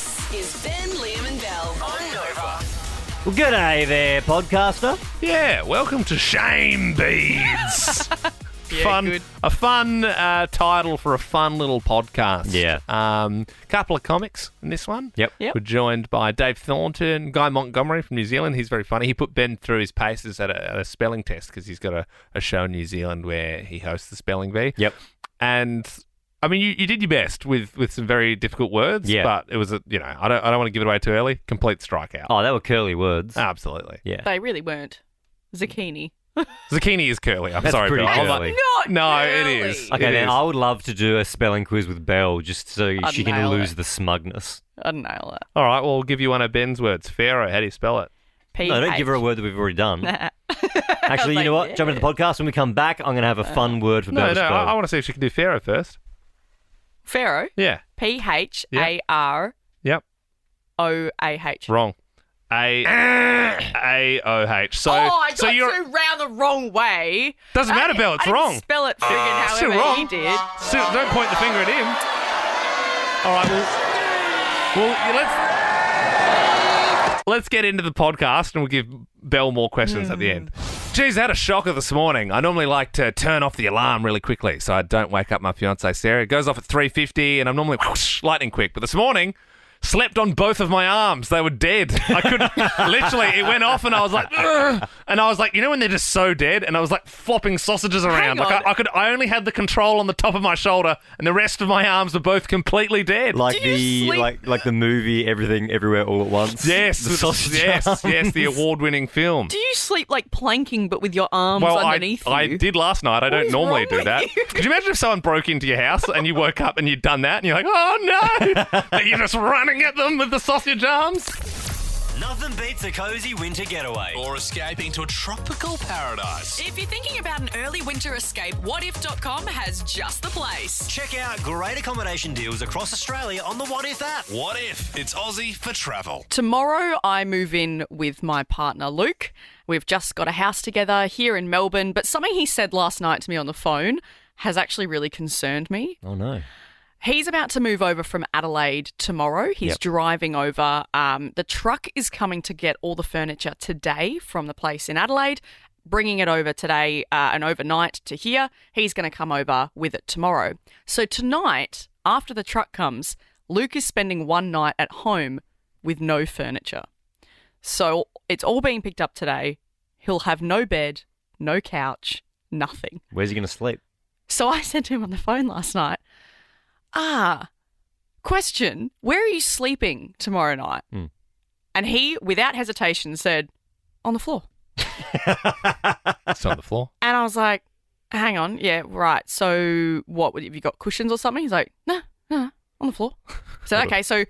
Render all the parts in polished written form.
This is Ben, Liam and Bell on Nova. Well, g'day there, podcaster. Yeah, welcome to Shame Beads. Good. A fun title for a fun little podcast. Yeah. Couple of comics in this one. Yep. We're joined by Dave Thornton, Guy Montgomery from New Zealand. He's very funny. He put Ben through his paces at a spelling test because he's got a show in New Zealand where he hosts the spelling bee. Yep. And I mean, you did your best with some very difficult words. Yeah. But it was I don't want to give it away too early. Complete strikeout. Oh, they were curly words. Absolutely. Yeah. They really weren't. Zucchini. Zucchini is curly. I'm That's sorry, pretty Bill. I'm curly. like- Not No, it curly. is. Okay, It then is. I would love to do a spelling quiz with Belle just so I'd she can nail lose it. the smugness. I'd nail it. All right, well, we'll give you one of Ben's words. Pharaoh, how do you spell it? No, don't give her a word that we've already done. Actually, you know what? Like, Jump into the podcast. When we come back, I'm going to have a fun word for Belle No, to spell. I want to see if she can do Pharaoh first. Pharaoh. Yeah. P-H-A-R-O-A-H. Yep. Wrong. A-O-H. So, Oh, I so got you're... so round the wrong way. Doesn't matter, Belle, it's I didn't wrong. spell it friggin' Still however wrong. he did. Still, don't point the finger at him. All right, let's get into the podcast and we'll give Belle more questions at the end. Geez, I had a shocker this morning. I normally like to turn off the alarm really quickly so I don't wake up my fiancée Sarah. It goes off at 3:50 and I'm normally whoosh, lightning quick. But this morning, slept on both of my arms. They were dead. I couldn't, literally, it went off and I was like, ugh. And I was like, you know when they're just so dead? And I was like flopping sausages around. Hang on. I only had the control on the top of my shoulder and the rest of my arms were both completely dead. Like Do you sleep- like the movie Everything Everywhere All at Once. Yes, The sausage yes, arms. the award-winning film. Do you sleep like planking but with your arms Well, underneath I you? did last night. I don't is normally wrong do with that. you? Could you imagine if someone broke into your house and you woke up and you'd done that and you're like, oh no, that you're just running at them with the sausage arms? Nothing beats a cozy winter getaway. Or escaping to a tropical paradise. If you're thinking about an early winter escape, whatif.com has just the place. Check out great accommodation deals across Australia on the What If app. What if it's Aussie for travel? Tomorrow, I move in with my partner, Luke. We've just got a house together here in Melbourne, but something he said last night to me on the phone has actually really concerned me. Oh, no. He's about to move over from Adelaide tomorrow. He's driving over. The truck is coming to get all the furniture today from the place in Adelaide, bringing it over today and overnight to here. He's going to come over with it tomorrow. So tonight, after the truck comes, Luke is spending one night at home with no furniture. So it's all being picked up today. He'll have no bed, no couch, nothing. Where's he going to sleep? So I said to him on the phone last night, question, where are you sleeping tomorrow night? And he, without hesitation, said, on the floor. It's on the floor. And I was like, hang on, yeah, right. So what, have you got cushions or something? He's like, no, on the floor. So, okay, so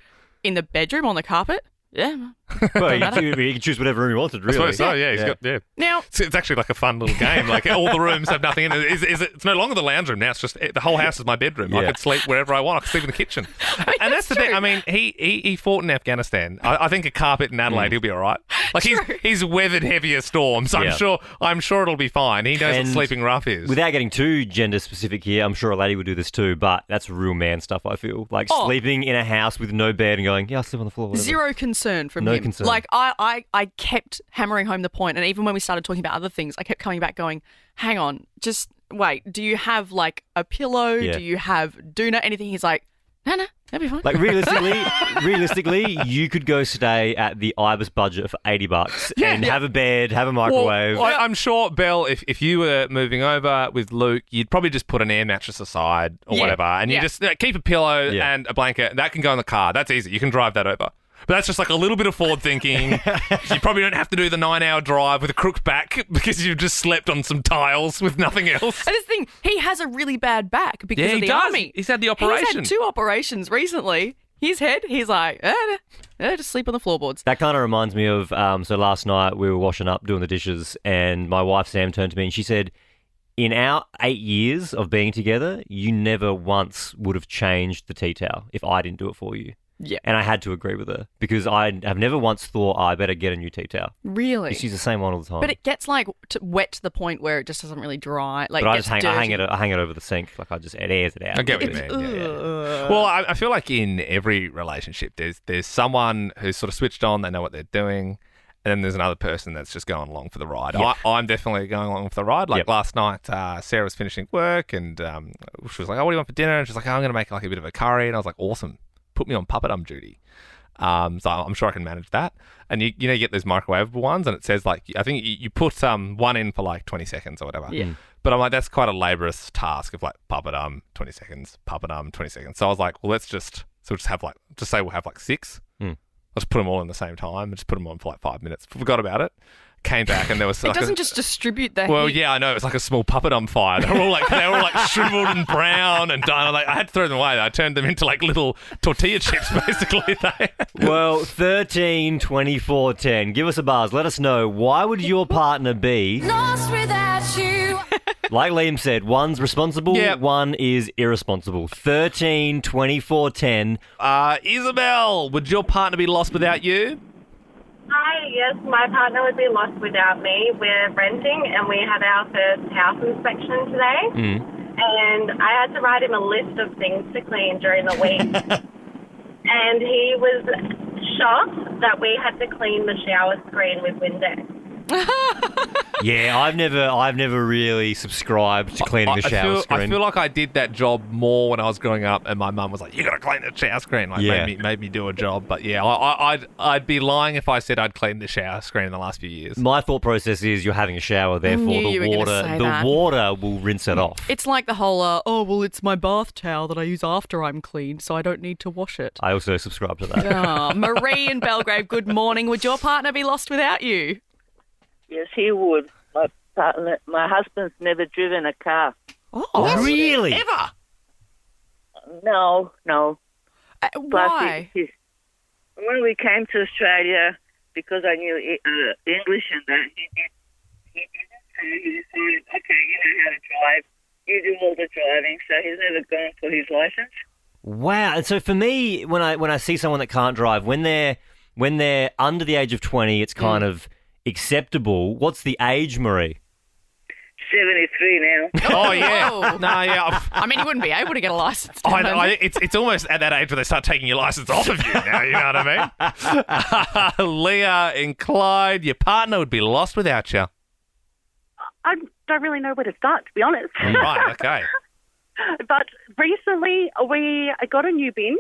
in the bedroom on the carpet? Yeah. Well, he can choose whatever room he wanted, I really. suppose so, yeah. He's got, yeah. Now, It's actually like a fun little game. Like all the rooms have nothing in it. It's no longer the lounge room now. It's just the whole house is my bedroom. I Yeah. could sleep wherever I want. I could sleep in the kitchen. And that's the true. thing. I mean, he fought in Afghanistan. I think a carpet in Adelaide, he'll be all right. Like he's weathered heavier storms. Yeah. I'm sure it'll be fine. He knows what And sleeping rough is. Without getting too gender specific here, I'm sure a lady would do this too, but that's real man stuff, I feel. Like sleeping in a house with no bed and going, yeah, I'll sleep on the floor. Whatever. zero concern from No him. concern. Like, I kept hammering home the point, and even when we started talking about other things, I kept coming back going, hang on, just wait, do you have, like, a pillow? Yeah. Do you have doona, anything? He's like, no, that'll be fine. Like realistically, you could go stay at the Ibis budget for $80 and have a bed, have a microwave. I'm sure, Belle, if you were moving over with Luke, you'd probably just put an air mattress aside or Yeah. whatever, and you Yeah. just keep a pillow Yeah. and a blanket. That can go in the car. That's easy. You can drive that over. But that's just like a little bit of forward thinking. You probably don't have to do the 9-hour drive with a crooked back because you've just slept on some tiles with nothing else. And this thing, he has a really bad back because of the army. He's had the He's operation. had 2 operations recently. His head, he's like, just sleep on the floorboards. That kind of reminds me of, so last night we were washing up, doing the dishes, and my wife Sam turned to me and she said, in our 8 years of being together, you never once would have changed the tea towel if I didn't do it for you. Yeah. And I had to agree with her because I have never once thought, I better get a new tea towel. Really? Just use the same one all the time. But it gets like wet to the point where it just doesn't really dry. Like, But it I gets just I hang dirty. it over the sink. Like it airs it out. I get what you mean. Yeah. Well, I feel like in every relationship, there's someone who's sort of switched on, they know what they're doing, and then there's another person that's just going along for the ride. Yep. I'm definitely going along for the ride. Like Yep. last night, Sarah was finishing work, and she was like, "Oh, what do you want for dinner?" And she's like, "Oh, I'm going to make like a bit of a curry," and I was like, "Awesome, put me on puppet duty." So I'm sure I can manage that. And you get those microwavable ones, and it says like, I think you put one in for like 20 seconds or whatever. Yeah. But I'm like, that's quite a laborious task of like puppet 20 seconds, puppet 20 seconds. So I was like, well, let's just have like, just say we'll have like 6. Let's put them all in the same time and just put them on for like 5 minutes. Forgot about it. Came back and there was It doesn't just distribute the well, heat. yeah, I know. It was like a small puppet on fire. They were all like shriveled and brown and done. I had to throw them away. I turned them into like little tortilla chips, basically. Well, 13, 24, 10. Give us a buzz. Let us know. Why would your partner be... Lost without you. Like Liam said, one's responsible, Yep. one is irresponsible. 13, 24, 10. Isabel, would your partner be lost without you? Hi, yes, my partner would be lost without me. We're renting and we had our first house inspection today. And I had to write him a list of things to clean during the week. And he was shocked that we had to clean the shower screen with Windex. Yeah, I've never really subscribed to cleaning a shower screen. I feel like I did that job more when I was growing up, and my mum was like, "You got to clean the shower screen." Like Yeah. made me do a job. But yeah, I'd be lying if I said I'd cleaned the shower screen in the last few years. My thought process is you're having a shower, therefore knew you were the gonna say water that. will rinse it off. It's like the whole, it's my bath towel that I use after I'm clean, so I don't need to wash it. I also subscribe to that. Oh, Marie in Belgrave, good morning. Would your partner be lost without you? Yes, he would. My husband's never driven a car. Oh, Really? Ever? No. why? When we came to Australia, because I knew English and that, he didn't. So he decided, okay, you know how to drive. You do all the driving. So he's never gone for his license. Wow. And so for me, when I see someone that can't drive, when they're under the age of 20, it's kind of acceptable. What's the age, Marie? 73 now. Oh yeah. Oh. No, yeah. I mean, you wouldn't be able to get a license. I know, it's almost at that age where they start taking your license off of you now, you know what I mean? Leah in Clyde, your partner would be lost without you. I don't really know where to start, to be honest. Right, okay. But recently I got a new bin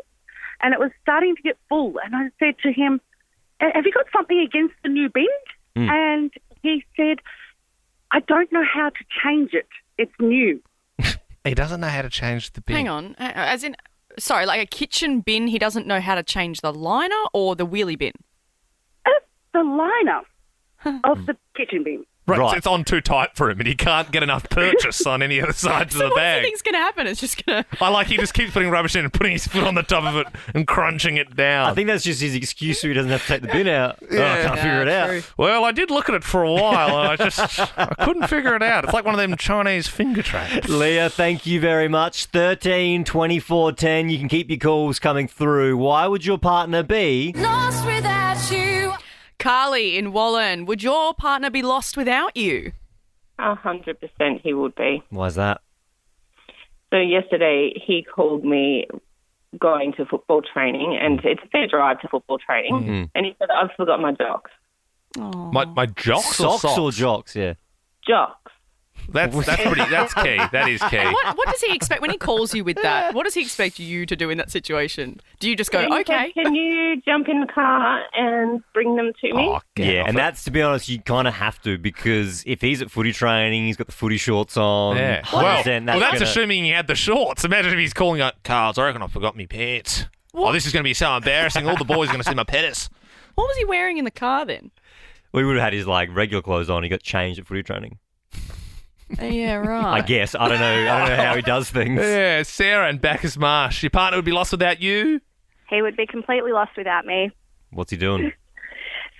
and it was starting to get full. And I said to him, have you got something against the new bin? And he said, I don't know how to change it. It's new. He doesn't know how to change the bin. Hang on. As in, sorry, like a kitchen bin, he doesn't know how to change the liner or the wheelie bin? The liner of the kitchen bin. Right. It's on too tight for him and he can't get enough purchase on any of the sides of the What do you bag. think's going to happen? It's just going to... I like he just keeps putting rubbish in and putting his foot on the top of it and crunching it down. I think that's just his excuse so he doesn't have to take the bin out. I can't figure it out. Well, I did look at it for a while and I couldn't figure it out. It's like one of them Chinese finger traps. Leah, thank you very much. 13, 24, 10. You can keep your calls coming through. Why would your partner be... Lost without you. Carly in Wallen, would your partner be lost without you? 100% he would be. Why's that? So yesterday he called me going to football training, and it's a fair drive to football training, and he said, I've forgot my jocks. My jocks Socks or or jocks, yeah. Jocks. That's key. That is key. What does he expect when he calls you with that? What does he expect you to do in that situation? Do you just go, And he okay? said, can you jump in the car and bring them to me? Oh, get Yeah, off and it. that's, to be honest, you kind of have to, because if he's at footy training, he's got the footy shorts on. Yeah. 100%, Well, that's gonna- assuming he had the shorts. Imagine if he's calling out, Carls, I reckon I forgot my pants. Oh, this is going to be so embarrassing. All the boys are going to see my penis. What was he wearing in the car then? We would have had his regular clothes on. He got changed at footy training. Yeah, right. I guess. I don't know how he does things. Yeah, Sarah and Bacchus Marsh. Your partner would be lost without you? He would be completely lost without me. What's he doing?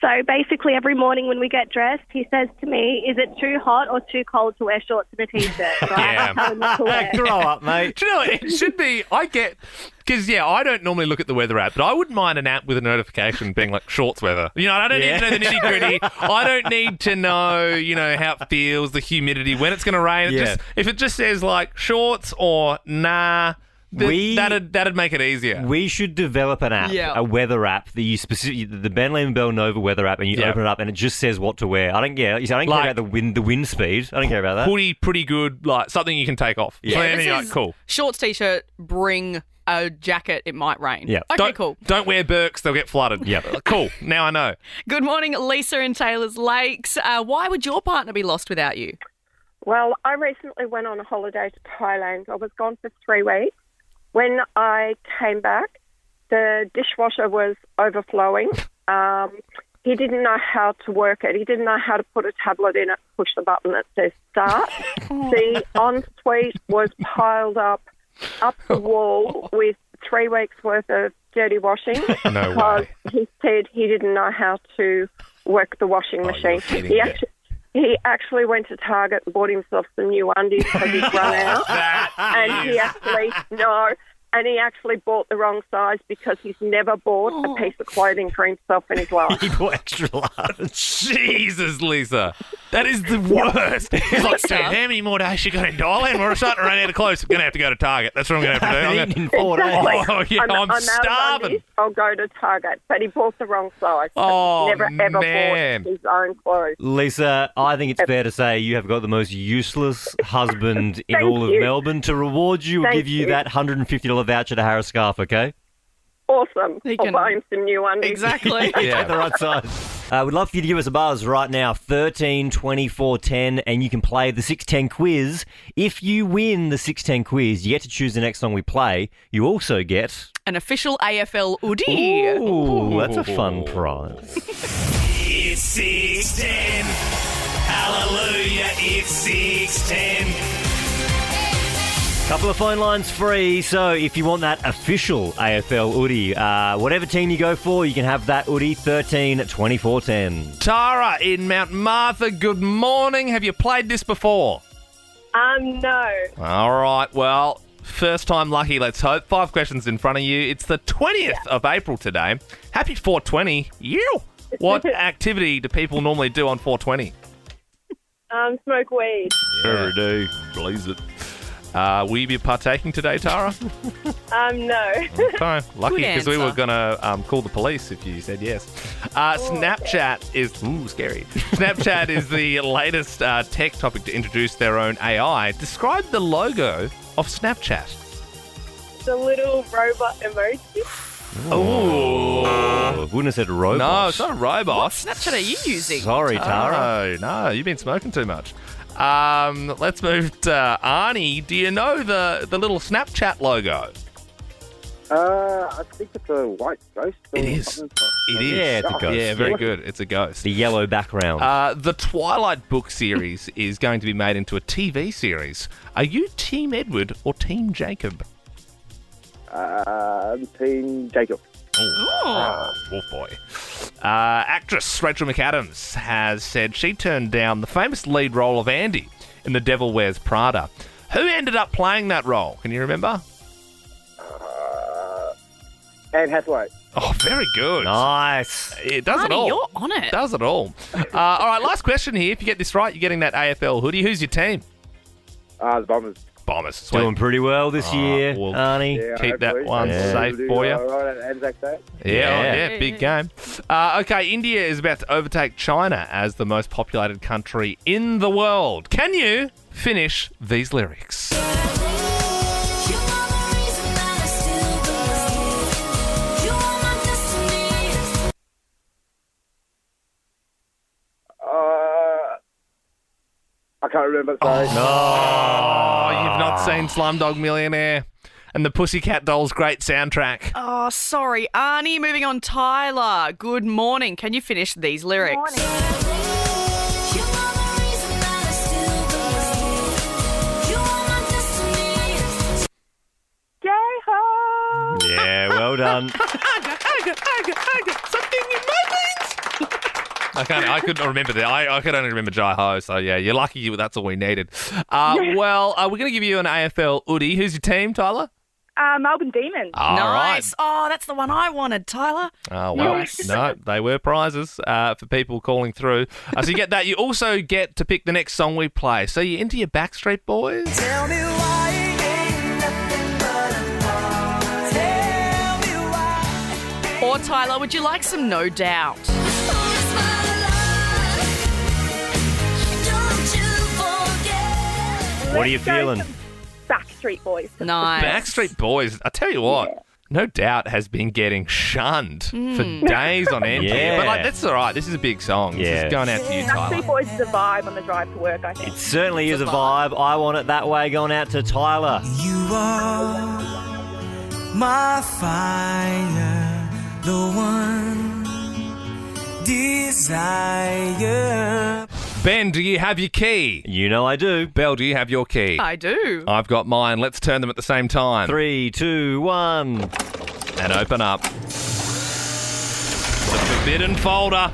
So basically every morning when we get dressed, he says to me, is it too hot or too cold to wear shorts and a T-shirt? So I have to tell him what to wear. Grow up, mate. Do you know what? It should be, because, I don't normally look at the weather app, but I wouldn't mind an app with a notification being like shorts weather. I don't need to know the nitty gritty. I don't need to know, how it feels, the humidity, when it's going to rain. If it just says like shorts or nah, that'd make it easier. We should develop an app, a weather app that you the Ben Lehman Bell Nova weather app, and you open it up and it just says what to wear. I don't care. I don't care about the wind speed. I don't care about that. Hoodie, pretty good, like something you can take off. Yeah, cool. Shorts, T-shirt, bring a jacket, it might rain. Yeah. Okay, cool. Don't wear Birks, they'll get flooded. Yeah. Cool. Now I know. Good morning, Lisa in Taylor's Lakes. Why would your partner be lost without you? Well, I recently went on a holiday to Thailand. I was gone for 3 weeks. When I came back, the dishwasher was overflowing. He didn't know how to work it. He didn't know how to put a tablet in it, push the button that says start. The ensuite was piled up the wall with 3 weeks' worth of dirty washing because he said he didn't know how to work the washing machine. He actually went to Target and bought himself some new undies because he'd run out. And he actually bought the wrong size because he's never bought a piece of clothing for himself in his life. He bought extra large. Jesus, Lisa. That is the worst. He's like, dude, how many more days you got in Thailand? We're starting to run out of clothes. I'm going to have to go to Target. That's what I'm going to have to do. I'm starving. I'll go to Target. But he bought the wrong size. Oh, he never, ever bought his own clothes. Lisa, I think it's fair to say you have got the most useless husband in all of Melbourne. To reward you, we'll give you that $150 voucher to Harris Scarf, okay? Awesome. I'll buy him some new undies. Exactly. Yeah, the right size. We'd love for you to give us a buzz right now, 13 24 10, and you can play the 610 quiz. If you win the 610 quiz, you get to choose the next song we play. You also get an official AFL Oodie. Ooh, that's a fun prize. It's 610. Hallelujah, it's 610. Couple of phone lines free, so if you want that official AFL Oodie, whatever team you go for, you can have that Oodie, 13 24 10. Tara in Mount Martha, good morning. Have you played this before? No. All right, well, first time lucky, let's hope. 5 questions in front of you. It's the 20th of April today. Happy 420. You. What activity do people normally do on 420? Smoke weed. Every day. Blaze it. Will you be partaking today, Tara? No. Okay, lucky because we were going to call the police if you said yes. Snapchat is scary. Snapchat is the latest tech topic to introduce their own AI. Describe the logo of Snapchat. The little robot emoji. Oh, wouldn't have said robot. No, it's not a robot. What Snapchat are you using? Sorry, Tara. No, you've been smoking too much. Let's move to Arnie. Do you know the little Snapchat logo? I think it's a white ghost. It is. It is. Yeah, it's a ghost. Yeah, very good. It's a ghost. The yellow background. The Twilight book series is going to be made into a TV series. Are you Team Edward or Team Jacob? Team Jacob. Oh, wolf boy. Actress Rachel McAdams has said she turned down the famous lead role of Andy in The Devil Wears Prada. Who ended up playing that role? Can you remember? Anne Hathaway. Oh, very good. Nice. It does it all. You're on it. Does it all. All right, last question here. If you get this right, you're getting that AFL hoodie. Who's your team? The Bombers. Bombers. Sweet. Doing pretty well this year, well, Arnie. Yeah, keep that one safe for you. Right at Anzac Day. Yeah, big game. Okay, India is about to overtake China as the most populated country in the world. Can you finish these lyrics? I can't remember. Oh, you've not seen Slumdog Millionaire and the Pussycat Dolls' great soundtrack. Oh, sorry, Arnie. Moving on, Tyler. Good morning. Can you finish these lyrics? Yeah, well done. I got something in my veins. I couldn't remember that. I could only remember Jai Ho. So yeah, you're lucky. That's all we needed. Well, we're going to give you an AFL Oodie. Who's your team, Tyler? Melbourne Demons. All right. Nice. Oh, that's the one I wanted, Tyler. Oh, well, Nice. no, they were prizes for people calling through. So you get that. You also get to pick the next song we play. So you're into your Backstreet Boys? Tell me why it ain't nothing but a Tell me why. Or Tyler, would you like some No Doubt? What are you feeling? Backstreet Boys. Nice. Backstreet Boys. I tell you what, No Doubt has been getting shunned for days on end. Yeah. But like, that's all right. This is a big song. This Yeah. is going out to you, Tyler. Backstreet Boys is a vibe on the drive to work, I think. It certainly is a vibe. I want it that way. Going out to Tyler. You are my fire, the one desire. Ben, do you have your key? You know I do. Belle, do you have your key? I do. I've got mine. Let's turn them at the same time. 3, 2, 1. And open up. The forbidden folder.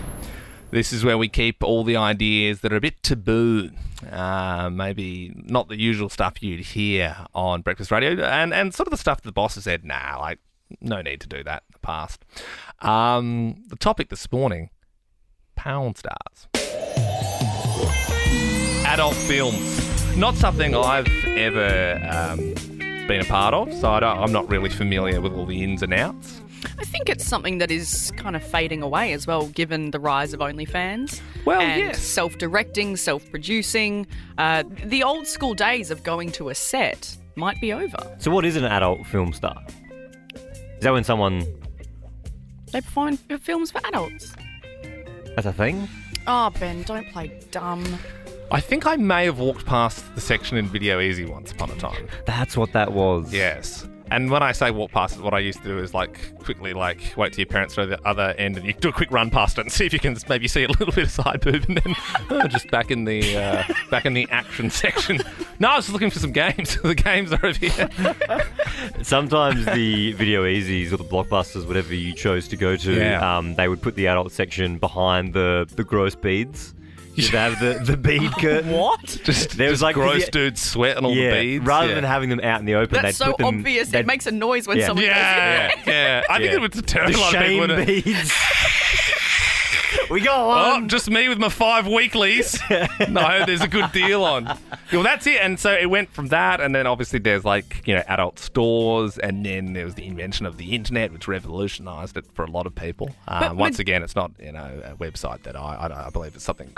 This is where we keep all the ideas that are a bit taboo. Maybe not the usual stuff you'd hear on breakfast radio. And sort of the stuff the boss has said, nah, like, no need to do that in the past. The topic this morning, porn stars. Adult films. Not something I've ever been a part of, so I'm not really familiar with all the ins and outs. I think it's something that is kind of fading away as well, given the rise of OnlyFans. Well, and yes. self-directing, self-producing. The old school days of going to a set might be over. So what is an adult film star? Is that when someone... They perform in films for adults. That's a thing? Oh, Ben, don't play dumb. I think I may have walked past the section in Video Easy once upon a time. That's what that was. Yes. And when I say walk past it, what I used to do is quickly wait till your parents are at the other end and you do a quick run past it and see if you can maybe see a little bit of side boob and then just back in the action section. No, I was just looking for some games. The games are over here. Sometimes the Video Easies or the Blockbusters, whatever you chose to go to, they would put the adult section behind the gross beads. You'd have the bead curtain. What? There was gross dudes sweating all the beads. Rather than having them out in the open, That's they'd so put them, obvious. It makes a noise when someone goes in. Yeah. I think it would deter a the lot of people. shame wouldn't it? beads. We go on. Oh, just me with my 5 weeklies. No, there's a good deal on. Well, that's it. And so it went from that, and then obviously there's adult stores, and then there was the invention of the internet, which revolutionised it for a lot of people. Once again, it's not a website that I believe it's something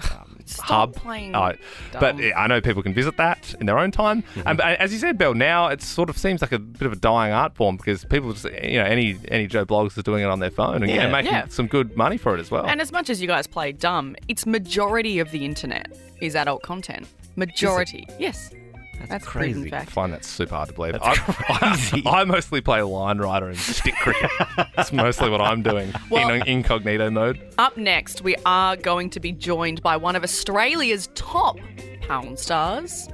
hub. Playing But I know people can visit that in their own time. But as you said, Bill, now it sort of seems like a bit of a dying art form because people just any Joe Blogs is doing it on their phone and making some good money for it as well. And as much as you guys play dumb, it's majority of the internet is adult content. Majority. Yes. That's crazy. proven fact. I find that super hard to believe. I mostly play Line Rider and stick cricket. That's mostly what I'm doing in incognito mode. Up next, we are going to be joined by one of Australia's top porn stars,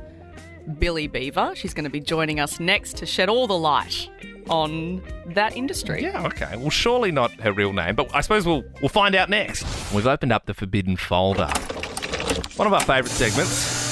Billy Beaver. She's going to be joining us next to shed all the light on that industry. Yeah, okay. Well, surely not her real name, but I suppose we'll find out next. We've opened up the forbidden folder. One of our favourite segments.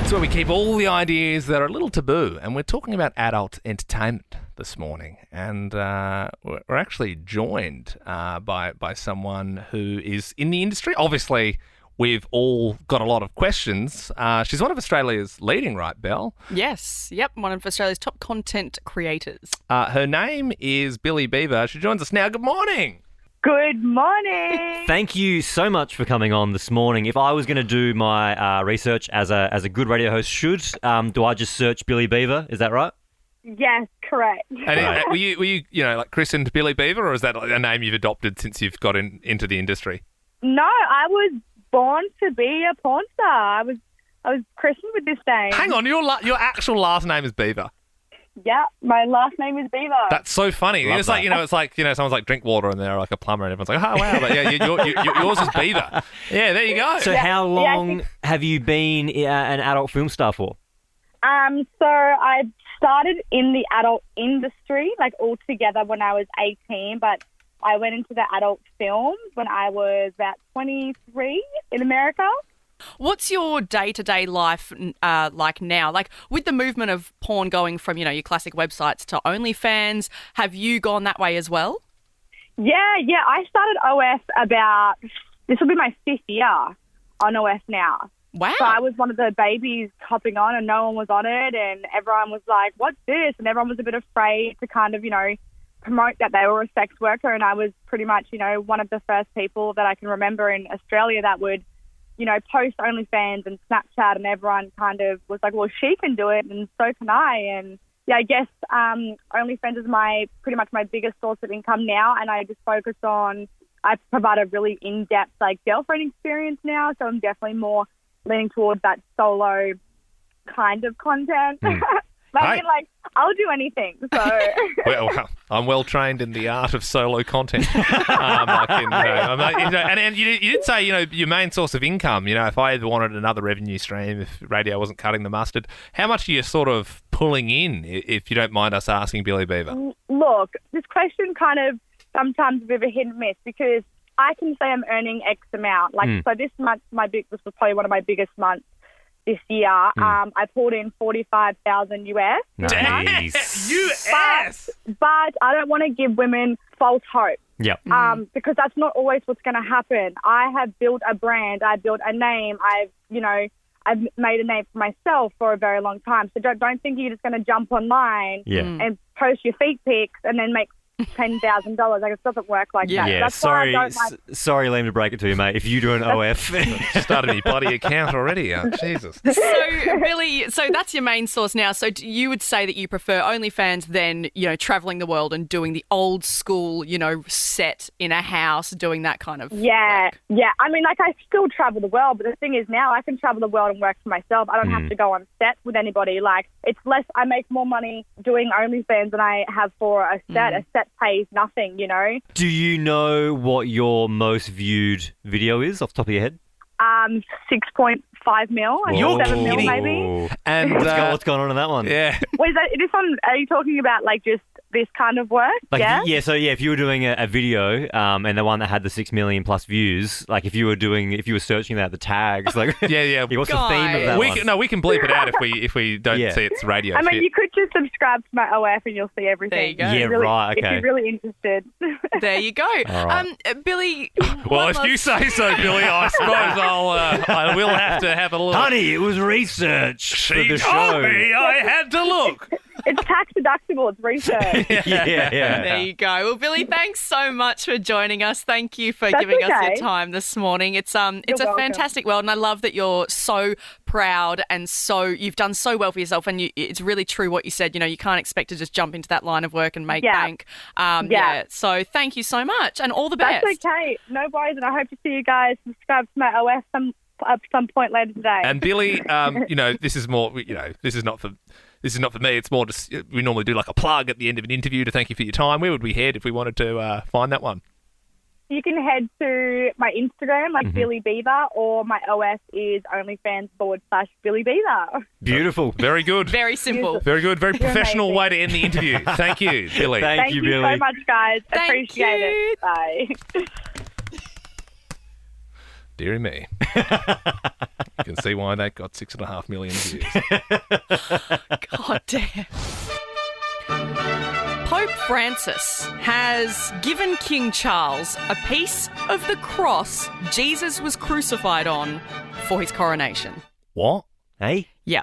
It's where we keep all the ideas that are a little taboo, and we're talking about adult entertainment this morning. And we're actually joined by someone who is in the industry. Obviously, we've all got a lot of questions. She's one of Australia's leading, right, Belle? Yes. Yep. One of Australia's top content creators. Her name is Billy Beaver. She joins us now. Good morning. Good morning. Thank you so much for coming on this morning. If I was going to do my research as a good radio host should, do I just search Billy Beaver? Is that right? Yes, correct. And were you christened Billy Beaver, or is that a name you've adopted since you've got into the industry? No, I was born to be a porn star. I was christened with this name. Hang on, your actual last name is Beaver. Yeah, my last name is Beaver. That's so funny. Love it's that. like someone's like Drinkwater and they're like a plumber and everyone's like, oh wow, but yeah, yours is Beaver. Yeah, there you go. So how long have you been an adult film star for? So I started in the adult industry, like altogether when I was 18, but I went into the adult films when I was about 23 in America. What's your day-to-day life like now? Like with the movement of porn going from, your classic websites to OnlyFans, have you gone that way as well? Yeah. I started OF this will be my 5th year on OF now. Wow. So I was one of the babies hopping on and no one was on it and everyone was like, what's this? And everyone was a bit afraid to kind of, promote that they were a sex worker. And I was pretty much, one of the first people that I can remember in Australia that would, post OnlyFans and Snapchat, and everyone kind of was like, well, she can do it and so can I. And yeah, I guess OnlyFans is pretty much my biggest source of income now. And I just focus on, I provide a really in-depth girlfriend experience now. So I'm definitely more leaning towards that solo kind of content. But I mean, I'll do anything. So well, I'm well trained in the art of solo content. And you did say, your main source of income. If I ever wanted another revenue stream, if radio wasn't cutting the mustard, how much are you sort of pulling in? If you don't mind us asking, Billy Beaver. Look, this question kind of sometimes a bit of a hit and miss because I can say I'm earning X amount. So this month, this was probably one of my biggest months. This year, I pulled in $45,000 US. Nice. US. But I don't want to give women false hope. Yep. Because that's not always what's going to happen. I have built a brand. I built a name. I've made a name for myself for a very long time. So don't think you're just going to jump online and post your feet pics and then make $10,000. It doesn't work like that. Yeah, That's sorry, why I don't sorry, Liam, to break it to you, mate. If you do an OF, started me bloody account already. Oh, Jesus. So, Billy, that's your main source now. So you would say that you prefer OnlyFans than, traveling the world and doing the old school, set in a house, doing that kind of work. Yeah. I mean, I still travel the world, but the thing is now I can travel the world and work for myself. I don't have to go on set with anybody. It's less, I make more money doing OnlyFans than I have for a set. A set pays nothing, Do you know what your most viewed video is off the top of your head? 6.5 mil. You're 7 mil kidding. maybe. And what's going on in that one? Yeah. Wait, are you talking about just this kind of work? If you were doing a video and the one that had the 6 million plus views, if you were searching that, the tags, yeah. what's the theme of that one? No, we can bleep it out if we don't see it's radio. I mean, you could just subscribe to my OF and you'll see everything. There you go. Yeah, right, okay. If you're really interested. There you go. Right. Billy. Well, if you say so, Billy, I suppose I will have to have a look. Honey, it was research for the told show. me I had to look. It's tax deductible. It's research. Yeah. There you go. Well, Billy, thanks so much for joining us. Thank you for giving us your time this morning. It's a fantastic world, and I love that you're so proud and you've done so well for yourself. And it's really true what you said. You can't expect to just jump into that line of work and make bank. So thank you so much, and all the best. That's okay. No worries, and I hope to see you guys subscribe to my OF at some point later today. And Billy, this is more. This is not for me. It's more just we normally do a plug at the end of an interview to thank you for your time. Where would we head if we wanted to find that one? You can head to my Instagram, Billy Beaver, or my OS is OnlyFans/Billy Beaver. Beautiful. Very good. Very simple. Very good. Very professional way to end the interview. Thank you, Billy. Thank you, Billy. so much, guys. Appreciate it. Bye. Deary me. You can see why they got 6.5 million views. God damn. Pope Francis has given King Charles a piece of the cross Jesus was crucified on for his coronation. What? Hey? Yeah,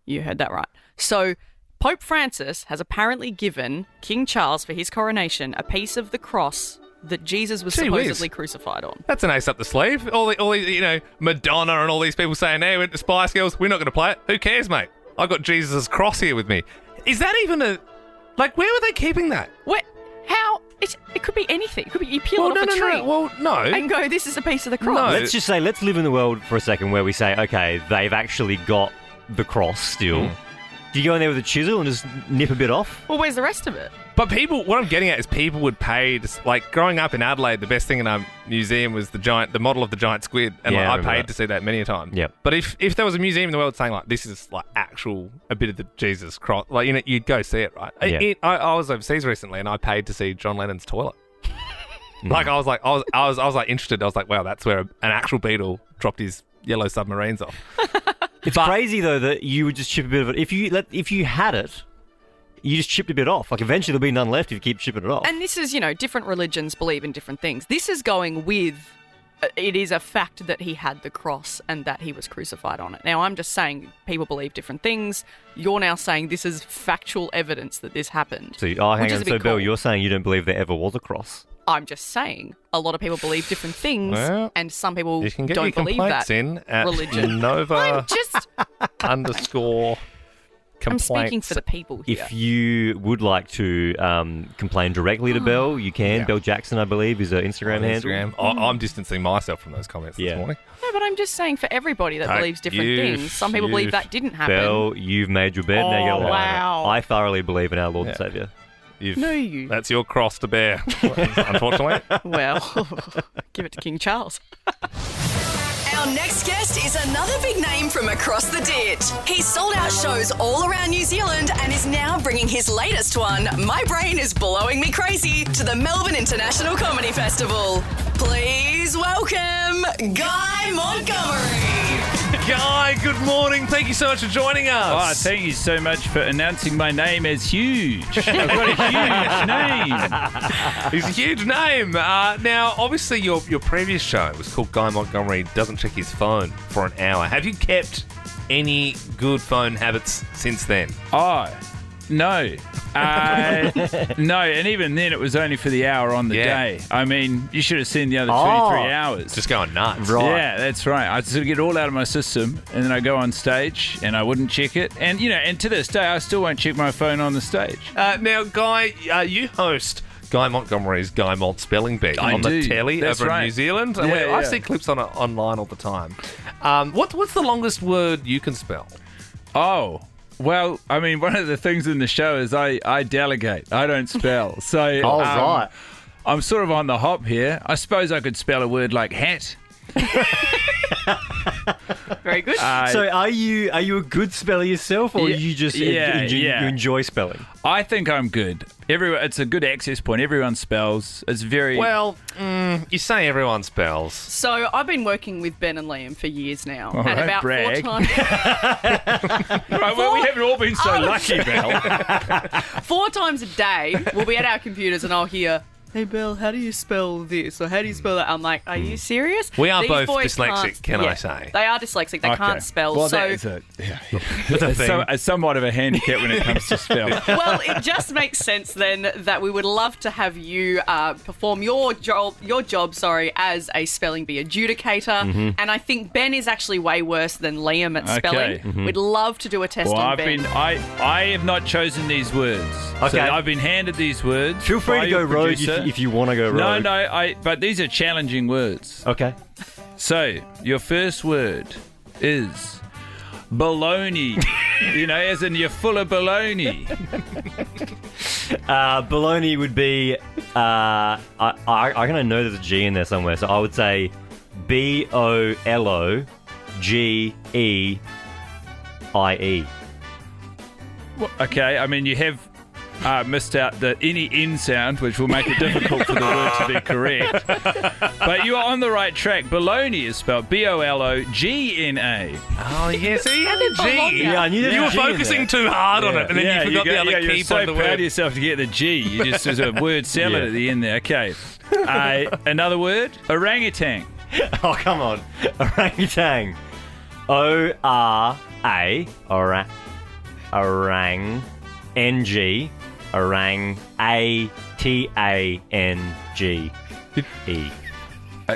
you heard that right. So Pope Francis has apparently given King Charles for his coronation a piece of the cross that Jesus was supposedly crucified on. That's an ace up the sleeve. All these, Madonna and all these people saying, hey, we're the Spice Girls, we're not going to play it. Who cares, mate? I've got Jesus' cross here with me. Is that even a... where were they keeping that? What? How? It could be anything. It could be you peel it off a tree. No. Well, no. And go, this is a piece of the cross. No. Let's just say, let's live in the world for a second where we say, okay, they've actually got the cross still. Do you go in there with a chisel and just nip a bit off? Well, where's the rest of it? But what I'm getting at is people would pay to, growing up in Adelaide, the best thing in our museum was the model of the giant squid, and I paid to see that many a time. Yep. But if there was a museum in the world saying this is actual a bit of the Jesus cross, you'd go see it, right? Yeah. I was overseas recently and I paid to see John Lennon's toilet. Like I was like interested. I was like, wow, that's where an actual beetle dropped his yellow submarines off. It's crazy though that you would just chip a bit of it. If you had it, you just chipped a bit off. Like eventually there'll be none left if you keep chipping it off. And this is, different religions believe in different things. This is going with, it is a fact that he had the cross and that he was crucified on it. Now, I'm just saying people believe different things. You're now saying this is factual evidence that this happened. So, hang on. So, Bill, you're saying you don't believe there ever was a cross? I'm just saying a lot of people believe different things, and some people you can get don't your believe complaints that. in at religion. Nova just _. I'm speaking for the people here. If you would like to complain directly to Bell, you can. Yeah. Bell Jackson, I believe, is her Instagram handle. I'm distancing myself from those comments this morning. No, but I'm just saying for everybody that believes different things. Some people believe that didn't happen. Bell, you've made your bed. Now you gotta lie wow. on it. I thoroughly believe in our Lord and Saviour. That's your cross to bear, unfortunately. Well, give it to King Charles. Our next guest is another big name from across the ditch. He's sold out shows all around New Zealand and is now bringing his latest one, My Brain is Blowing Me Crazy, to the Melbourne International Comedy Festival. Please welcome Guy Montgomery. Guy, good morning. Thank you so much for joining us. Oh, thank you so much for announcing my name as huge. I've got a huge name. He's a huge name. Now, obviously, your previous show was called Guy Montgomery Doesn't Check His Phone for an Hour. Have you kept any good phone habits since then? Oh, no. No, and even then it was only for the hour on the day. I mean, you should have seen the other 2 to 3 hours. Just going nuts. Right. Yeah, that's right. I sort of get it all out of my system, and then I go on stage, and I wouldn't check it. And, and to this day, I still won't check my phone on the stage. Now, Guy, you host Guy Montgomery's Guy Mont Spelling Bee on the telly over in New Zealand. And I see clips on it online all the time. What's the longest word you can spell? Oh, well, I mean, one of the things in the show is I delegate. I don't spell. So right. I'm sort of on the hop here. I suppose I could spell a word like hat. Very good. So are you a good speller yourself, or you just you enjoy spelling? I think I'm good. It's a good access point. Everyone spells. It's very well. You say everyone spells. So I've been working with Ben and Liam for years now, All and right, about brag. 4 times. Right, well, we haven't all been so lucky, Belle. 4 times a day, we'll be at our computers, and I'll hear, "Hey, Bill, how do you spell this? Or how do you spell that?" I'm like, "Are you serious?" We are These both boys dyslexic, can't- I say? They are dyslexic. They can't spell. Well, so that is it's somewhat of a handicap when it comes to spelling. well, it just makes sense then that we would love to have you perform your job as a spelling bee adjudicator. Mm-hmm. And I think Ben is actually way worse than Liam at spelling. Mm-hmm. We'd love to do a test Well, on Ben. I have not chosen these words. Okay. So I've been handed these words. Feel free by to go your rogue producer. if you want to go rogue. No, but these are challenging words. Okay. So, your first word is baloney. As in you're full of baloney. Baloney would be. I kind of know there's a G in there somewhere, so I would say BOLOGEIE. Okay, I mean, you have missed out the any N sound, which will make it difficult for the word to be correct. But you are on the right track. Baloney is spelled BOLOGNA. Oh, yeah, so you had a G. Yeah, I knew there You were was a G in focusing there. too hard on it, and then you forgot the other key you're so part of the proud word. of yourself to get the G. You just, there's a word salad at the end there. Okay. Another word, orangutan. Oh, come on. Orangutan. O-R-A. Orang. N-G. Orang. A-T-A-N-G-E.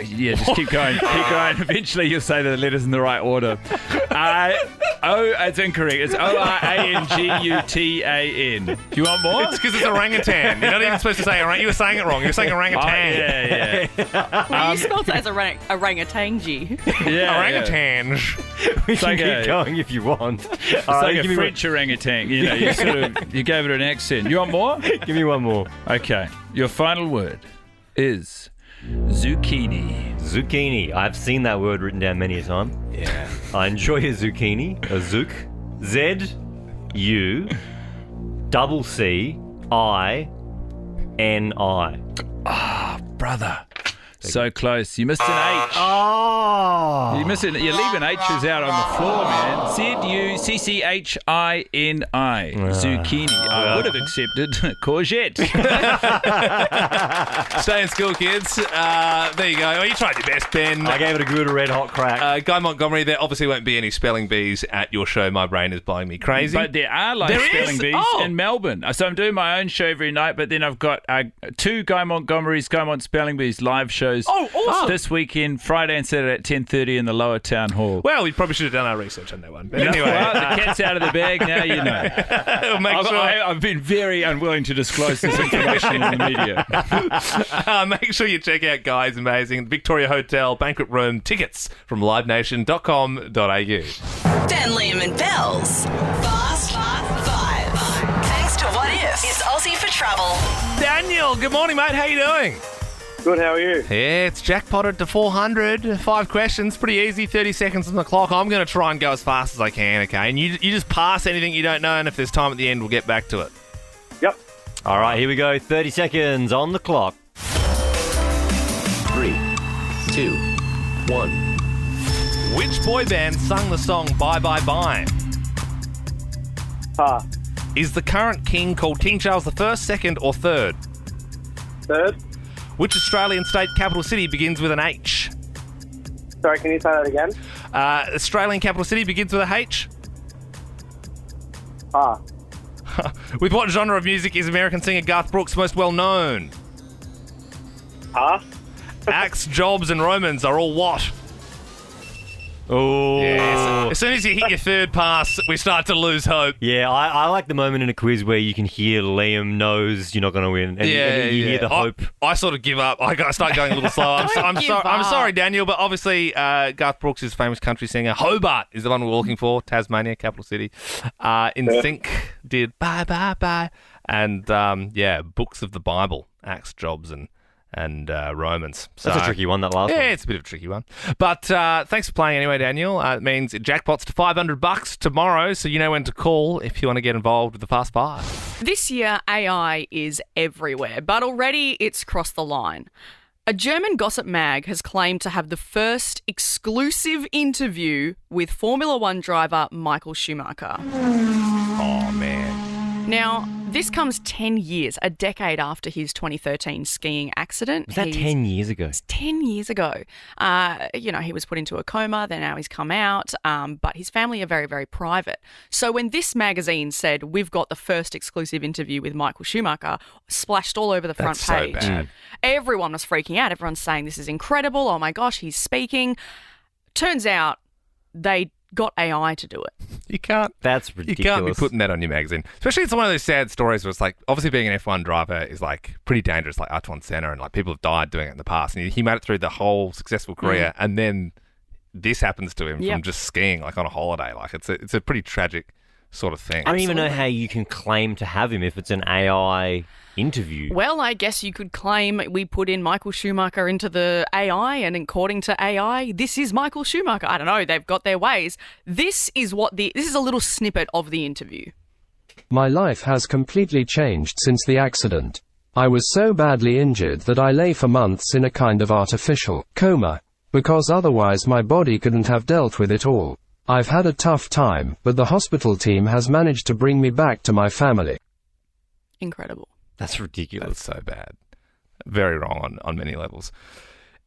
Yeah, just keep going. Keep going. Eventually you'll say the letters in the right order. It's incorrect. It's O-R-A-N-G-U-T-A-N. Do you want more? It's because it's orangutan. You're not even supposed to say orangutan. You were saying it wrong. You were saying orangutan. Yeah. Well, you spelled it as orangutangy. Yeah, orangutan. We can like keep going if you want. It's like a French orangutan. You gave it an accent. You want more? Give me one more. Okay. Your final word is zucchini. Zucchini. I've seen that word written down many a time. Yeah. I enjoy a zucchini. A zouk. Z-U-C-C-I-N-I. brother. So close. You missed an H. Oh. You miss it. You're leaving H's out on the floor, man. Z-U-C-C-H-I-N-I. Zucchini. I would have accepted courgette. Stay in school, kids. There you go. Oh, you tried your best, Ben. I gave it a good red hot crack. Guy Montgomery, there obviously won't be any spelling bees at your show. My brain is blowing me crazy. But there are spelling bees in Melbourne. So I'm doing my own show every night, but then I've got 2 Guy Montgomery's Guy Mont Spelling Bees live shows. Oh, awesome. This weekend, Friday and Saturday at 10:30 in the Lower Town Hall. Well, we probably should have done our research on that one. But anyway. Well, the cat's out of the bag now, you know. I've been very unwilling to disclose this information in the media. Make sure you check out Guy's amazing Victoria Hotel banquet room tickets from livenation.com.au. Ben, Liam and Bells. Fast Five. Thanks to What If. It's Aussie for Travel. Daniel, good morning, mate. How you doing? Good, how are you? Yeah, it's jackpotted to 400. 5 questions, pretty easy. 30 seconds on the clock. I'm going to try and go as fast as I can, okay? And you just pass anything you don't know, and if there's time at the end, we'll get back to it. Yep. All right, here we go. 30 seconds on the clock. 3, 2, 1. Which boy band sung the song Bye Bye Bye? Pass. Is the current king called King Charles I, second, or third? Third. Which Australian state capital city begins with an H? Sorry, can you say that again? Australian capital city begins with a H? Pass. With what genre of music is American singer Garth Brooks most well known? Pass. Axe, Jobs and Romans are all what? Oh. Yeah, as soon as you hit your third pass, we start to lose hope. Yeah, I like the moment in a quiz where you can hear Liam knows you're not going to win. And you hear the hope. I sort of give up. I start going a little slow. I'm sorry, Daniel, but obviously Garth Brooks is a famous country singer. Hobart is the one we're looking for. Tasmania, capital city. In Sync did Bye Bye Bye. And, books of the Bible, Axe, Jobs and Romans. That's a tricky one, that last one. Yeah, it's a bit of a tricky one. But thanks for playing anyway, Daniel. It means jackpots to $500 tomorrow, so you know when to call if you want to get involved with the Fast Five. This year, AI is everywhere, but already it's crossed the line. A German gossip mag has claimed to have the first exclusive interview with Formula One driver Michael Schumacher. Oh, man. Now, this comes 10 years, a decade after his 2013 skiing accident. Was that 10 years ago? It's 10 years ago. He was put into a coma, then now he's come out, but his family are very, very private. So when this magazine said, we've got the first exclusive interview with Michael Schumacher, splashed all over the front page. So bad. Everyone was freaking out. Everyone's saying this is incredible. Oh my gosh, he's speaking. Turns out they got AI to do it. You can't. That's ridiculous. You can't be putting that on your magazine. Especially it's one of those sad stories where it's like, obviously being an F1 driver is like pretty dangerous, like Ayrton Senna, and like people have died doing it in the past. And he made it through the whole successful career, and then this happens to him from just skiing like on a holiday. Like it's a pretty tragic sort of thing. I don't even know how you can claim to have him if it's an AI interview. Well, I guess you could claim we put in Michael Schumacher into the AI, and according to AI, this is Michael Schumacher. I don't know. They've got their ways. This is a little snippet of the interview. My life has completely changed since the accident. I was so badly injured that I lay for months in a kind of artificial coma, because otherwise my body couldn't have dealt with it all. I've had a tough time, but the hospital team has managed to bring me back to my family. Incredible. That's ridiculous. That's so bad. Very wrong on many levels.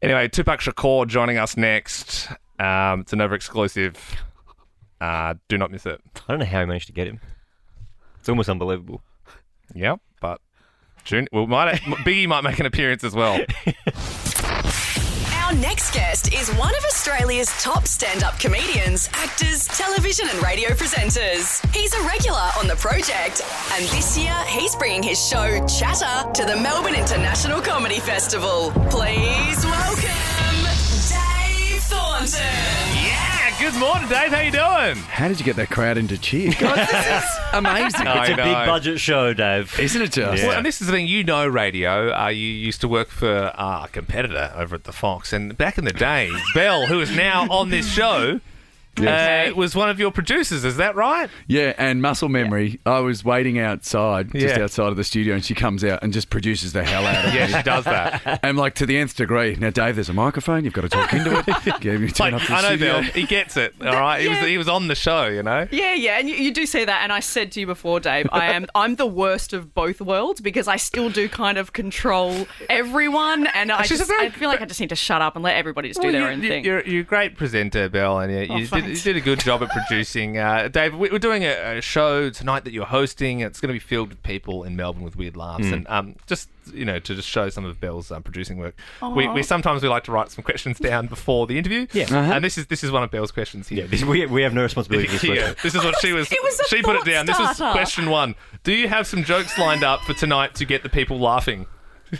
Anyway, Tupac Shakur joining us next. It's another exclusive. Do not miss it. I don't know how he managed to get him. It's almost unbelievable. Yep, but Biggie might make an appearance as well. Our next guest is one of Australia's top stand-up comedians, actors, television and radio presenters. He's a regular on The Project, and this year he's bringing his show Chatter to the Melbourne International Comedy Festival. Please welcome Dave Thornton. Yeah, good morning, Dave. How you doing? How did you get that crowd into cheers? Guys, this is amazing. It's a big budget show, Dave. Isn't it just? Well, and this is the thing, radio. You used to work for a competitor over at the Fox. And back in the day, Belle, who is now on this show, It was one of your producers, is that right? Yeah, and muscle memory. I was waiting outside, just outside of the studio, and she comes out and just produces the hell out of me. Yeah, she does that. And like to the nth degree. Now, Dave, there's a microphone. You've got to talk into it. You turn up the I know, studio. Bill. He gets it. All right, he was on the show, you know. Yeah, and you do say that. And I said to you before, Dave, I'm the worst of both worlds because I still do kind of control everyone, and I feel like I just need to shut up and let everybody just do their own thing. You're a great presenter, Bill, and you did a good job at producing. Dave, we're doing a show tonight that you're hosting. It's going to be filled with people in Melbourne with weird laughs, and just to just show some of Bill's producing work. We sometimes like to write some questions down before the interview. Yeah, and this is one of Bill's questions here. Yeah, we have no responsibility for this question. This is what she was. She put it down. This is question 1. Do you have some jokes lined up for tonight to get the people laughing?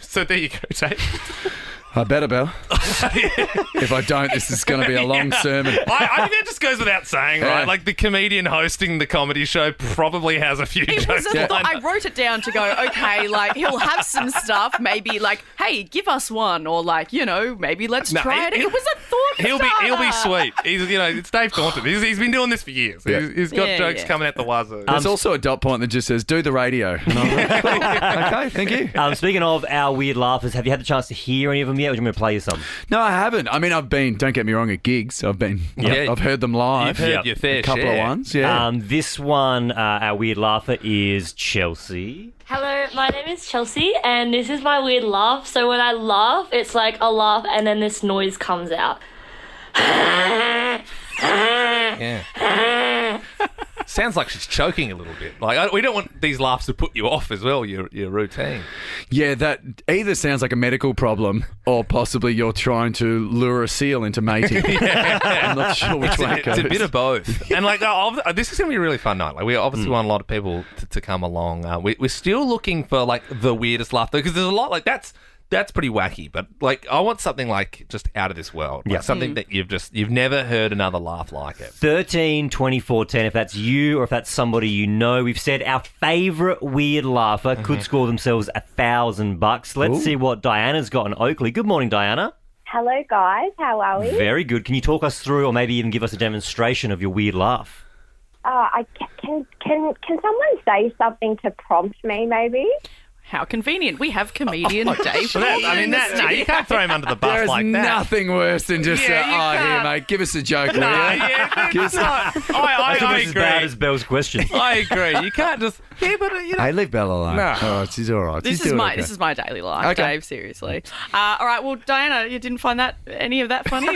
So there you go, Dave. I better, Bill. If I don't, this is going to be a long sermon. I think that just goes without saying, right? Yeah. Like the comedian hosting the comedy show probably has a few jokes. I wrote it down to go, okay, like he'll have some stuff, maybe like, hey, give us one, or like, maybe let's try it. It was a thought. He'll be sweet. It's Dave Thornton. He's been doing this for years. Yeah. He's got jokes coming out the wazoo. There's also a dot point that just says, do the radio. And I'm like, cool. Okay, thank you. Speaking of our weird laughers, have you had the chance to hear any of them yet? Or do you want me to play you some? No, I haven't. I mean, I've been, don't get me wrong, at gigs. I've heard them live. You've heard your fair a couple of ones, yeah. This one, our weird laugher is Chelsea. Hello, my name is Chelsea, and this is my weird laugh. So when I laugh, it's like a laugh and then this noise comes out. Yeah. Sounds like she's choking a little bit. Like we don't want these laughs to put you off as well. Your routine. Yeah, that either sounds like a medical problem or possibly you're trying to lure a seal into mating. I'm not sure which way it goes. It's a bit of both. And this is going to be a really fun night. Like we obviously want a lot of people to come along. We're still looking for like the weirdest laughter because there's a lot like that's pretty wacky, but like I want something like just out of this world. Like something that you've never heard another laugh like it. 13 24 10 if that's you or if that's somebody you know. We've said our favourite weird laugher could score themselves $1,000. Let's see what Diana's got in Oakley. Good morning, Diana. Hello guys, how are we? Very good. Can you talk us through or maybe even give us a demonstration of your weird laugh? Can someone say something to prompt me maybe? How convenient. We have comedian Dave. You can't throw him under the bus There is like that. nothing worse than just here, mate, give us a joke, will you? I As agree. bad as Bell's question. I agree. You can't just. Yeah, but Hey, leave Bella alone. No. Oh, she's all right. This is my daily life, Okay. Dave. Seriously. All right. Well, Diana, you didn't find any of that funny?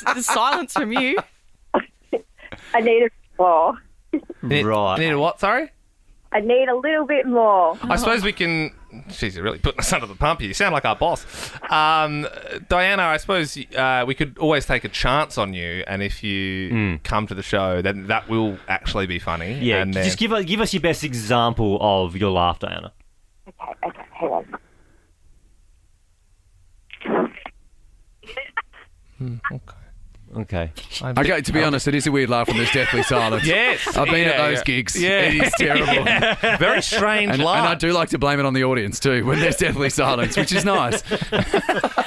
There's silence from you. I need a more. Right. You need a what? Sorry. I need a little bit more. I suppose we can. She's really putting us under the pump here. You sound like our boss. Diana, I suppose we could always take a chance on you, and if you come to the show, then that will actually be funny. Yeah, and just give us your best example of your laugh, Diana. Okay, hang on. Okay. Okay, to be honest, it is a weird laugh when there's deathly silence. Yes. I've been at Yeah, those yeah. gigs. Yeah. It is terrible. Very strange And laugh. I do like to blame it on the audience too, when there's deathly silence, which is nice.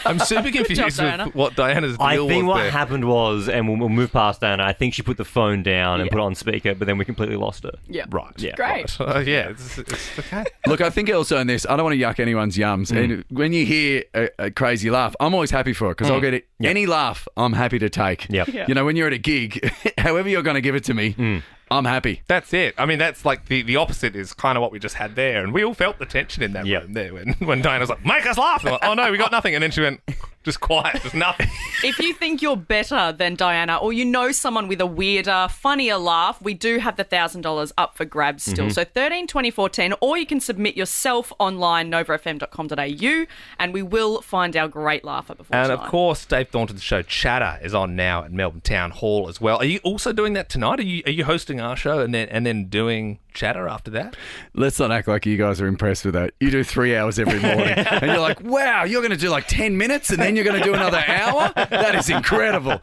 I'm super confused with what Diana's deal I think was what there. happened was, and we'll move past Diana, I think she put the phone down and put it on speaker, but then we completely lost her. Yeah. Right. Yeah. Great. Right. Yeah, it's okay. Look, I think also in this, I don't want to yuck anyone's yums. And when you hear a crazy laugh, I'm always happy for it because I'll get it. Any laugh, I'm happy to take. Yep. Yeah. You know, when you're at a gig, however you're going to give it to me, I'm happy. That's it. I mean, that's like the opposite is kind of what we just had there. And we all felt the tension in that room there when Diana's like, make us laugh. And I'm like, oh, no, we got nothing. And then she went, just quiet, just nothing. If you think you're better than Diana or you know someone with a weirder, funnier laugh, we do have the $1,000 up for grabs still. So 13 24 10, or you can submit yourself online, novafm.com.au, and we will find our great laugher before And tonight. of course, Dave Thornton's show Chatter is on now at Melbourne Town Hall as well. Are you also doing that tonight? Are you hosting our show and then doing Chatter after that? Let's not act like you guys are impressed with that. You do 3 hours every morning and you're like, wow, you're going to do like 10 minutes and then you're going to do another hour? That is incredible.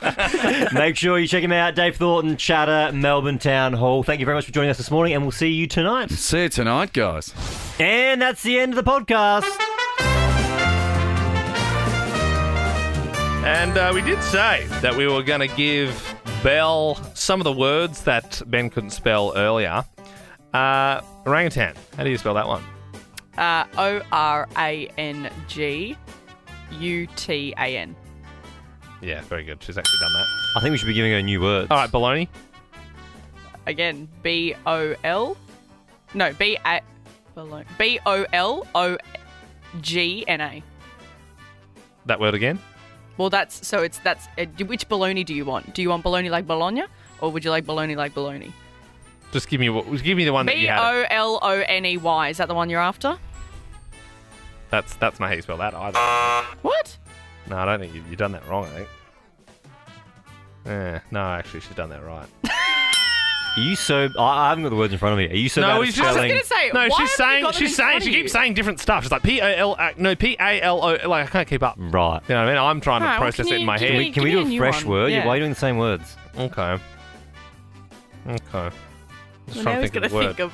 Make sure you check him out. Dave Thornton, Chatter, Melbourne Town Hall. Thank you very much for joining us this morning, and we'll see you tonight. See you tonight, guys. And that's the end of the podcast. And we did say that we were going to give Bell some of the words that Ben couldn't spell earlier. Orangutan. How do you spell that one? Orangutan. Yeah, very good. She's actually done that. I think we should be giving her new words. All right, baloney. Again, B-O-L. No, B-O-L-O-G-N-A. That word again? Well, that's which baloney do you want? Do you want baloney like Bologna, or would you like baloney like baloney? Just give me the one that you had. B-O-L-O-N-E-Y. Is that the one you're after? That's not how you spell that either. What? No, I don't think you've done that wrong, I think. No, actually, she's done that right. Are you so... I haven't got the words in front of me. Are you so bad at spelling... I was just going to say, No, why she's saying, she keeps saying different stuff. She's like P-A-L-O, like I can't keep up. Right. You know what I mean? I'm trying to Alright, well, process can it in you- my can head. we- Can we do a new fresh one. word? Yeah. Why are you doing the same words? Okay. Just Well, trying now to he's think of going the to word. think of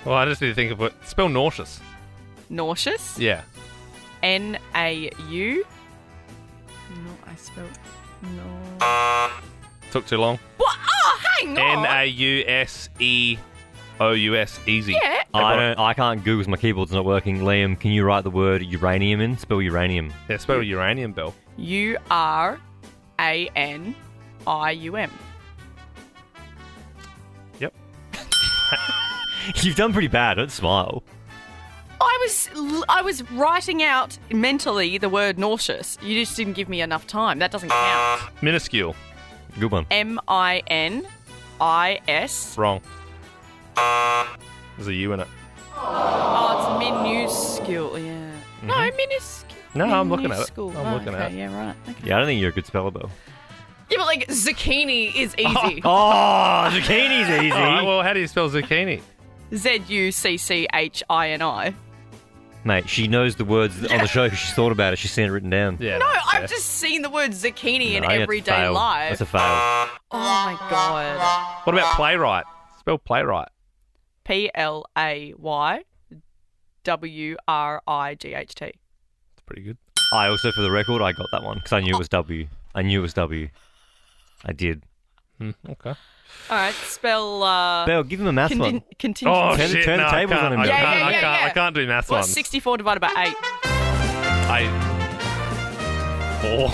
Well, I just need to think of what... Spell nauseous. nauseous. Yeah. N-A-U. No, I spelled no. Took too long. What? Oh, hang on. N-A-U-S-E-O-U-S. Easy. Yeah. I can't Google 'cause my keyboard's not working. Liam, can you write the word uranium in? Spell uranium. Yeah, spell uranium, Bill. U-R-A-N-I-U-M. Yep. You've done pretty bad. Don't smile. I was writing out mentally the word nauseous. You just didn't give me enough time. That doesn't count. Minuscule. Good one. M-I-N-I-S. Wrong. There's a U in it. Oh, it's minuscule. Yeah. No, minuscule. No, I'm looking at it. Minuscule. I'm looking at it. Yeah, right. Okay. Yeah, I don't think you're a good speller, Bill. Yeah, but like zucchini is easy. Oh, zucchini's easy. All right, well, how do you spell zucchini? Z-U-C-C-H-I-N-I. Mate, she knows the words on the show because she's thought about it. She's seen it written down. Yeah. No, I've just seen the word zucchini in No, that's everyday fail. life. That's a fail. Oh my god. What about playwright? Spell playwright. P-L-A-Y-W-R-I-G-H-T. That's pretty good. I also, for the record, I got that one because I knew it was W. I did. Okay. All right, spell. Belle, give him a math one. Continue. Oh, Turn shit. the No, tables I can't. on him. I Bill. can't. I can't do maths What's ones. 64 divided by 8? I don't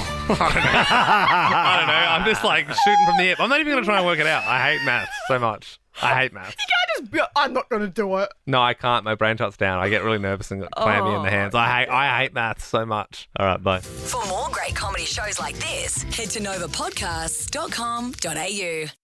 know. I'm just like shooting from the hip. I'm not even going to try and work it out. I hate maths so much. I hate maths. You can't just be, I'm not going to do it. No, I can't. My brain shuts down. I get really nervous and clammy in the hands. I hate maths so much. All right, bye. For more great comedy shows like this, head to novapodcasts.com.au.